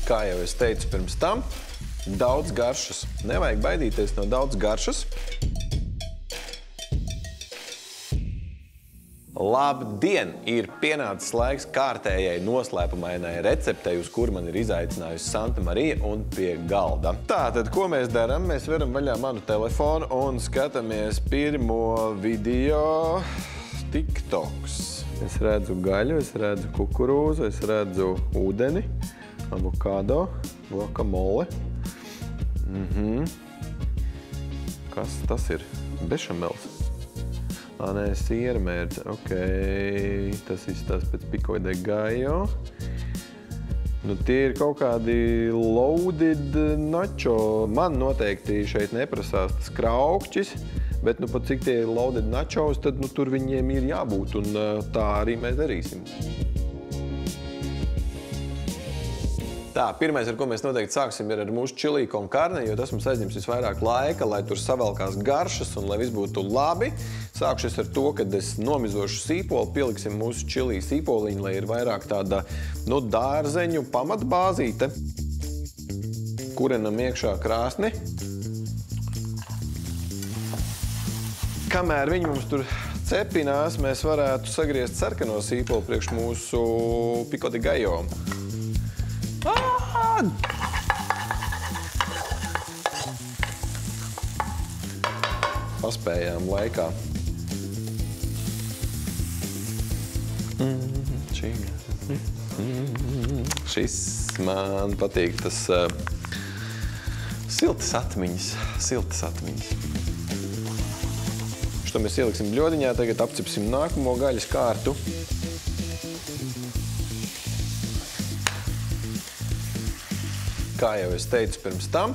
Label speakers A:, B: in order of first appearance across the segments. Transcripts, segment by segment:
A: Kā jau es teicu pirms tam, daudz garšas. Nevajag baidīties no daudz garšas. Labdien! Ir pienācis laiks kārtējai noslēpumainai receptei, uz kuru man ir izaicinājusi Santa Marija un pie galda. Tātad, ko mēs darām? Mēs veram vaļā manu telefonu un skatāmies pirmo video TikToks. Es redzu gaļu, es redzu kukurūzu, es redzu ūdeni, avokado, guacamole. Kas tas ir? Bešamels. Nē, siera mērce. Ok, tas izstās pēc pico de gallo. Nu, tie ir kaut kādi loaded nacho. Man noteikti šeit neprasās tas kraukšķis, bet nu pat cik tie ir loaded nachos, tad nu tur viņiem ir jābūt, un tā arī mēs darīsim. Tā, pirmais, ar ko mēs noteikti sāksim, ir ar mūsu chili con carne, jo tas mums aizņems visvairāk laika, lai tur savelkās garšas un lai viss būtu labi. Sākšu ar to, kad es nomizošu sīpoli, pieliksim mūsu chili sīpoliņu, lai ir vairāk tāda, nu, dārzeņu pamatbāzīte. Kurenam iekšā krāsni. Kamēr viņi mums tur cepinās, mēs varētu sagriezt sarkano sīpoli priekš mūsu pico de gallo. Paspējām laikā. Šis man patīk, tas siltas atmiņas. Šo mēs ieliksim bļodiņā, tagad apcipsim nākamo gaļas kārtu. Kā jau es teicu pirms tam,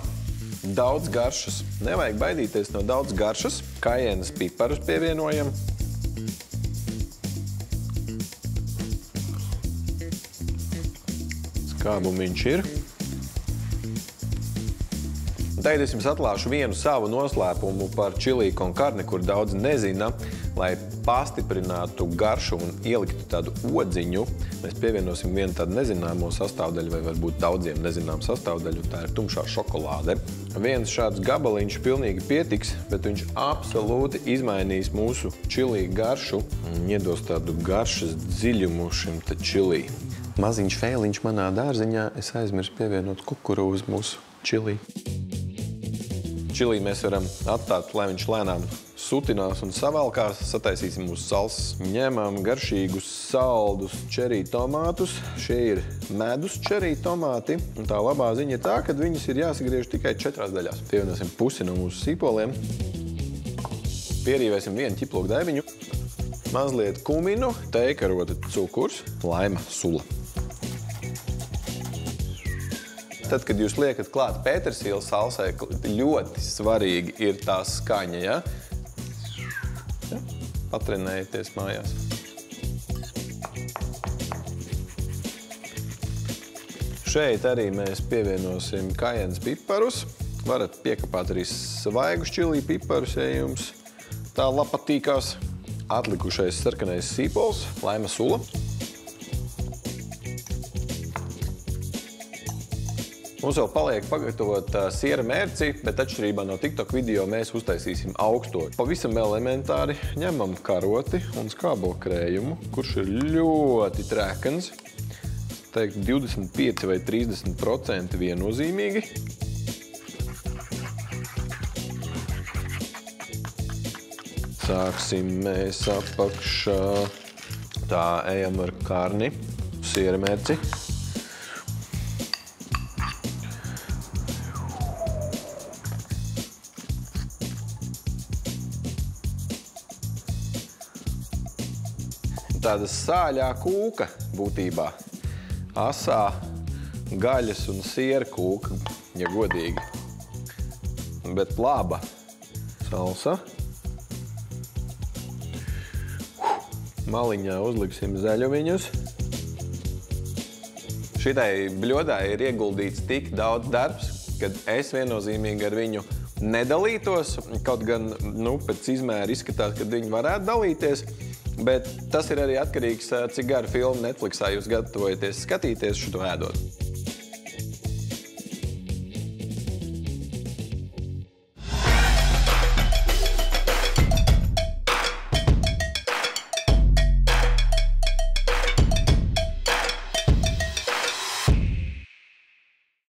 A: daudz garšas. Nevajag baidīties no daudz garšas. Kajienas piparus pievienojam. Skābumiņš ir. Tagad es jums atklāšu vienu savu noslēpumu par chili con carne, kur daudz nezina, lai pastiprinātu garšu un ieliktu tādu odziņu. Mēs pievienosim vienu tādu nezināmo sastāvdaļu, vai varbūt daudziem nezinām sastāvdaļu, tā ir tumšā šokolāde. Viens šāds gabaliņš pilnīgi pietiks, bet viņš absolūti izmainīs mūsu chili garšu un iedos tādu garšas dziļumu šim te chili. Maziņš feiliņš manā dārziņā, es aizmirsu pievienot kukurūzu mūsu chili. Chili mēs varam atstāt, lai viņš lēnām sutinās un savalkās. Sataisīsim mūsu salsas. Ņemam garšīgus, saldus čerī tomātus. Šie ir medus čerī tomāti. Un tā labā ziņa ir tā, ka viņus ir jāsagriež tikai 4 daļās. Pievienosim pusi no mūsu sīpoliem. Pierīvēsim vienu ķiploku daibiņu. Mazliet kuminu, teikarota cukurs, laima sula. Tad, kad jūs liekat klāt pētersīla salsai, ļoti svarīgi ir tā skaņa, ja? Patrenējieties mājās. Šeit arī mēs pievienosim kajienas piparus. Varat piekapāt arī svaigus čili piparus, ja jums tā patīkās. Atlikušais sarkanais sīpols, laima sula. Mums vēl paliek pagatavot siera mērci, bet atšķirībā no TikTok video mēs uztaisīsim augsto. Pavisam elementāri ņemam karoti un skābolkrējumu, kurš ir ļoti trekans. Teikt, 25 vai 30% viennozīmīgi. Sāksim mēs apakšā. Tā, ejam ar karni, siera mērci. Tāda sāļā kūka būtībā. Asā gaļas un siera kūka, ja godīgi. Bet laba salsa. Maliņā uzliksim zaļumiņus. Šitai bļodai ir ieguldīts tik daudz darbs, kad es viennozīmīgi ar viņu nedalītos. Kaut gan, nu, pēc izmēra izskatās, kad viņi varētu dalīties. Bet tas ir arī atkarīgs, cik garu filmu Netflixā jūs gatavojaties skatīties šo ēdot.